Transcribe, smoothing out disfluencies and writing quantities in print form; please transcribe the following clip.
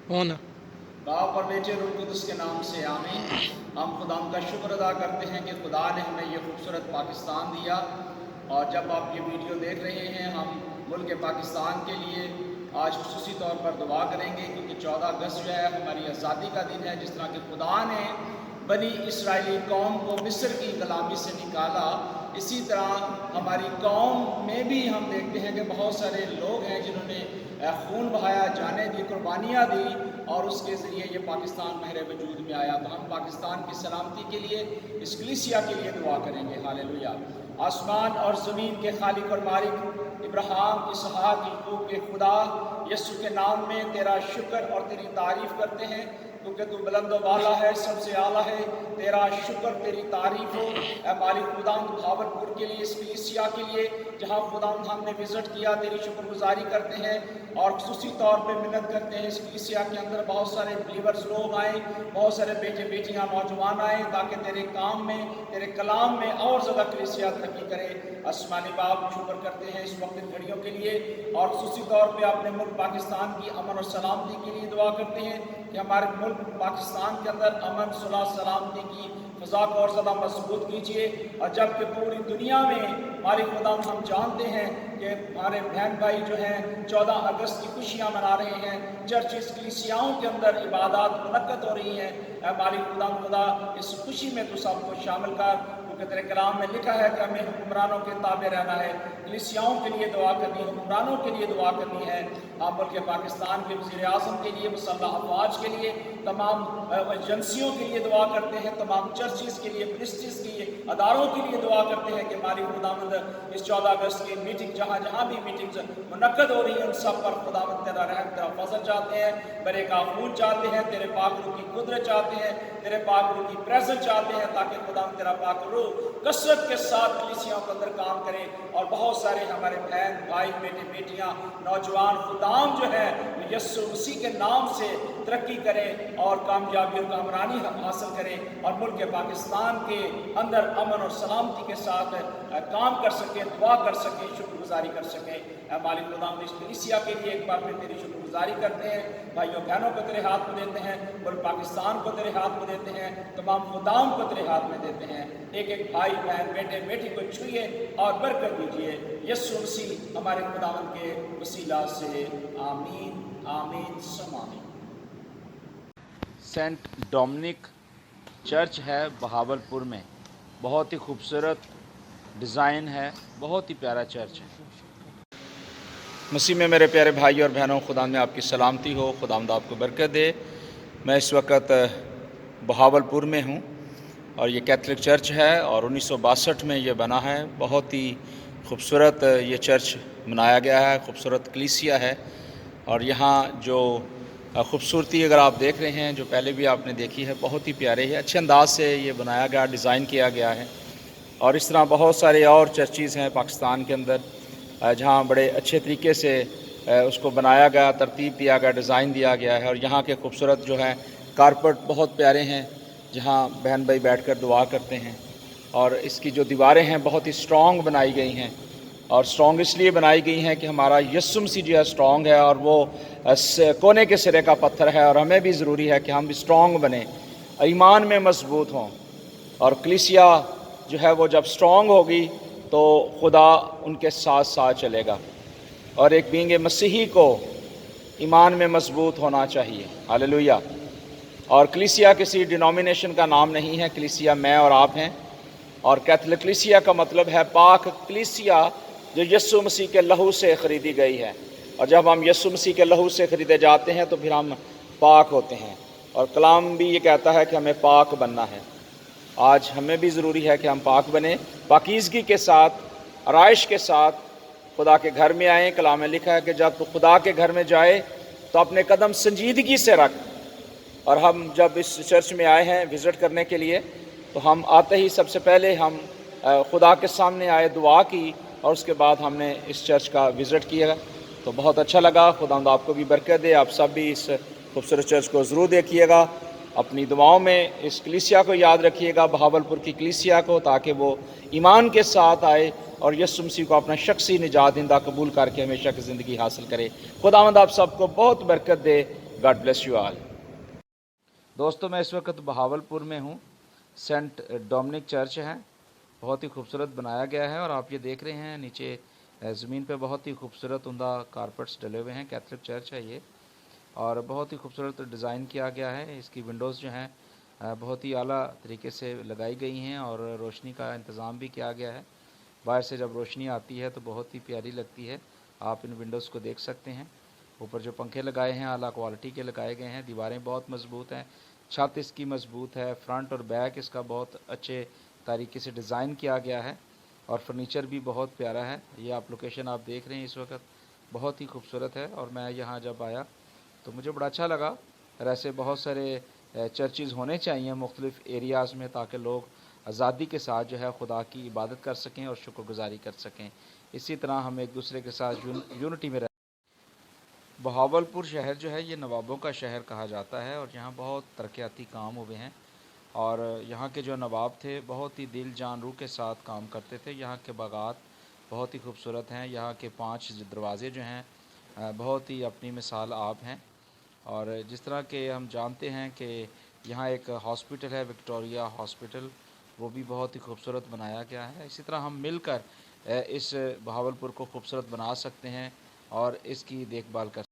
होना। बाप और बेटे रूह कुदस के नाम से आमीन। हम खुदा का शुक्र अदा करते हैं कि खुदा ने हमें ये खूबसूरत पाकिस्तान दिया। और जब आप ये वीडियो देख रहे हैं, हम मुल्क पाकिस्तान के लिए आज खुसूसी तौर पर दुआ करेंगे, क्योंकि 14 अगस्त जो है हमारी आज़ादी का दिन है। जिस तरह कि खुदा ने बनी इसराइली कौम को मिस्र की गुलामी से निकाला, इसी तरह हमारी कौम में भी हम देखते हैं कि बहुत सारे लोग हैं जिन्होंने खून बहाया, जानें दी, कुर्बानियाँ दी, और उसके ज़रिए ये पाकिस्तान महरे वजूद में आया। तो हम पाकिस्तान की सलामती के लिए, इस कलीसिया के लिए दुआ करेंगे। हालेलुया। आसमान और ज़मीन के खालिक और मालिक, इब्राहिम, इसहाक, याकूब के खुदा, यीशु के नाम में तेरा शुक्र और तेरी तारीफ़ करते हैं, क्योंकि तू बुलंद वाला है, सबसे आला है। तेरा शुक्र, तेरी तारीफ़ हो ए मालिक। खुदावंद भावलपुर के लिए, इस कलीसिया के लिए जहाँ खुदावंद हमने विज़िट किया, तेरी शुक्रगुजारी करते हैं और खुसूसी तौर पे मिन्नत करते हैं इस कलीसिया के अंदर बहुत सारे बिलीवर्स लोग आए, बहुत सारे बेटे बेटियां नौजवान आए, ताकि तेरे काम में, तेरे कलाम में और ज़्यादा कलीसिया तरक्की करे। आसमानी बाप, शुक्र करते हैं इस वक्त इन घड़ियों के लिए, और खुसूसी तौर पे अपने मुल्क पाकिस्तान की अमन और सलामती के लिए दुआ करते हैं कि हमारे मुल्क पाकिस्तान के अंदर अमन, सुलह, सलामती की फ़ज़ा को और ज़्यादा मजबूत कीजिए। और जबकि पूरी दुनिया में मालिक खुदा हम जानते हैं कि हमारे बहन भाई जो हैं 14 अगस्त की खुशियाँ मना रहे हैं, चर्चिस कलीसियाओं के अंदर इबादत मुनक्कद हो रही हैं। मालिक खुदा इस खुशी में तो सबको शामिल कर, क्योंकि तेरे कलाम में लिखा है कि हमें हुक्मरानों के ताबे रहना है, कलीसियाओं के लिए दुआ करनी है, हुक्मरानों के लिए दुआ करनी है। आप मुल्क पाकिस्तान के वज़ीर आज़म के लिए, मुसल्लह अफवाज के लिए, तमाम एजेंसियों के लिए दुआ करते हैं, तमाम चर्चिस के लिए, मिनिस्ट्रीज के लिए, अदारों के लिए दुआ करते हैं कि हमारी खुदावंद इस 14 अगस्त की मीटिंग, जहाँ जहाँ भी मीटिंग्स मुनक्कद हो रही हैं, उन सब पर खुदावंद तेरा रहम, तेरा फजल चाहते हैं, बरे का खून चाहते हैं, तेरे पाक रूह की कुदरत चाहते हैं, तेरे पाक रूह की प्रेजेंस चाहते हैं, ताकि खुदावंद तेरा पाक रूह कसरत के साथ कलीसियाओं के अंदर काम करे। और बहुत सारे हमारे बहन भाई, बेटे बेटियां, नौजवान खुदाम जो है यीशु मसीह के नाम से तरक्की करें और कामयाबी और कामरानी हासिल करें, और मुल्क पाकिस्तान के अंदर अमन और सलामती के साथ काम कर सकें, दुआ कर सकें, शुक्रगुजारी कर सकें। मालिक खुदाम इस कलीसिया के लिए एक बार फिर तेरी शुक्रगुजारी करते हैं। भाइयों बहनों को तेरे हाथ में देते हैं, मुल्क पाकिस्तान को तेरे हाथ में देते हैं, तमाम खुदाम को तेरे हाथ में देते हैं। एक एक भाई बहन, बेटे बेटी को छुइए और बरकत दीजिए, यीशु मसीह हमारे खुदावंद के वसीला से। आमीन, आमीन, समामीन। सेंट डोमिनिक चर्च है बहावलपुर में, बहुत ही खूबसूरत डिज़ाइन है, बहुत ही प्यारा चर्च है। मसीह में मेरे प्यारे भाई और बहनों, खुदा में आपकी सलामती हो, खुदावंद आपको बरकत दे। मैं इस वक्त बहावलपुर में हूँ और ये कैथलिक चर्च है और 1962 में ये बना है। बहुत ही खूबसूरत ये चर्च बनाया गया है, खूबसूरत कलीसिया है। और यहाँ जो खूबसूरती अगर आप देख रहे हैं, जो पहले भी आपने देखी है, बहुत ही प्यारे है, अच्छे अंदाज से ये बनाया गया, डिज़ाइन किया गया है। और इस तरह बहुत सारे और चर्चेज़ हैं पाकिस्तान के अंदर जहाँ बड़े अच्छे तरीके से उसको बनाया गया, तरतीब दिया गया, डिज़ाइन दिया गया है। और यहाँ के खूबसूरत जो है कारपेट बहुत प्यारे हैं, जहाँ बहन भाई बैठकर दुआ करते हैं। और इसकी जो दीवारें हैं बहुत ही स्ट्रॉन्ग बनाई गई हैं, और स्ट्रॉन्ग इसलिए बनाई गई हैं कि हमारा यीशु मसीह जो है स्ट्रॉन्ग है, और वो कोने के सिरे का पत्थर है। और हमें भी ज़रूरी है कि हम भी स्ट्रॉन्ग बने, ईमान में मजबूत हों। और कलीसिया जो है वो जब स्ट्रॉन्ग होगी तो खुदा उनके साथ साथ चलेगा। और एक बींगे मसीही को ईमान में मजबूत होना चाहिए। हालेलुया। और कलीसिया किसी डिनोमिनेशन का नाम नहीं है, कलीसिया मैं और आप हैं। और कैथलिक कलीसिया का मतलब है पाक कलीसिया, जो यीशु मसीह के लहू से ख़रीदी गई है। और जब हम यीशु मसीह के लहू से ख़रीदे जाते हैं तो फिर हम पाक होते हैं। और कलाम भी ये कहता है कि हमें पाक बनना है। आज हमें भी ज़रूरी है कि हम पाक बने, पाकीज़गी के साथ, आराइश के साथ खुदा के घर में आएँ। कलाम में लिखा है कि जब तो खुदा के घर में जाए तो अपने कदम संजीदगी से रख। और हम जब इस चर्च में आए हैं विज़िट करने के लिए, तो हम आते ही सबसे पहले हम खुदा के सामने आए, दुआ की, और उसके बाद हमने इस चर्च का विज़िट किया। तो बहुत अच्छा लगा। खुदा आपको भी बरकत दे। आप सब भी इस खूबसूरत चर्च को ज़रूर देखिएगा, अपनी दुआओं में इस कलीसिया को याद रखिएगा, बहावलपुर की कलीसिया को, ताकि वो ईमान के साथ आए और यीशु मसीह को अपना शख्सी निजात दहिंदा कबूल करके हमेशा की ज़िंदगी हासिल करे। खुदावंद आप सबको बहुत बरकत दे। God bless you all. दोस्तों मैं इस वक्त बहावलपुर में हूँ। सेंट डोमिनिक चर्च है, बहुत ही खूबसूरत बनाया गया है और आप ये देख रहे हैं नीचे ज़मीन पे बहुत ही खूबसूरत उम्दा कारपेट्स डले हुए हैं। कैथलिक चर्च है ये और बहुत ही खूबसूरत डिज़ाइन किया गया है। इसकी विंडोज़ जो हैं बहुत ही आला तरीके से लगाई गई हैं और रोशनी का इंतज़ाम भी किया गया है। बाहर से जब रोशनी आती है तो बहुत ही प्यारी लगती है। आप इन विंडोज़ को देख सकते हैं। ऊपर जो पंखे लगाए हैं आला क्वालिटी के लगाए गए हैं। दीवारें बहुत मजबूत हैं, छत इसकी मजबूत है, फ्रंट और बैक इसका बहुत अच्छे तरीके से डिज़ाइन किया गया है और फर्नीचर भी बहुत प्यारा है। ये आप लोकेशन आप देख रहे हैं इस वक्त, बहुत ही खूबसूरत है और मैं यहाँ जब आया तो मुझे बड़ा अच्छा लगा। और ऐसे बहुत सारे चर्चेज़ होने चाहिए मुख्तलिफ़ एरियाज़ में, ताकि लोग आज़ादी के साथ जो है खुदा की इबादत कर सकें और शुक्रगुजारी कर सकें। इसी तरह हम एक दूसरे के साथ यूनिटी में बहावलपुर शहर जो है ये नवाबों का शहर कहा जाता है और यहाँ बहुत तरक्याती काम हुए हैं और यहाँ के जो नवाब थे बहुत ही दिल जान रूह के साथ काम करते थे। यहाँ के बागात बहुत ही खूबसूरत हैं। यहाँ के 5 दरवाज़े जो हैं बहुत ही अपनी मिसाल आप हैं। और जिस तरह के हम जानते हैं कि यहाँ एक हॉस्पिटल है, विक्टोरिया हॉस्पिटल, वो भी बहुत ही खूबसूरत बनाया गया है। इसी तरह हम मिलकर इस बहावलपुर को खूबसूरत बना सकते हैं और इसकी देखभाल कर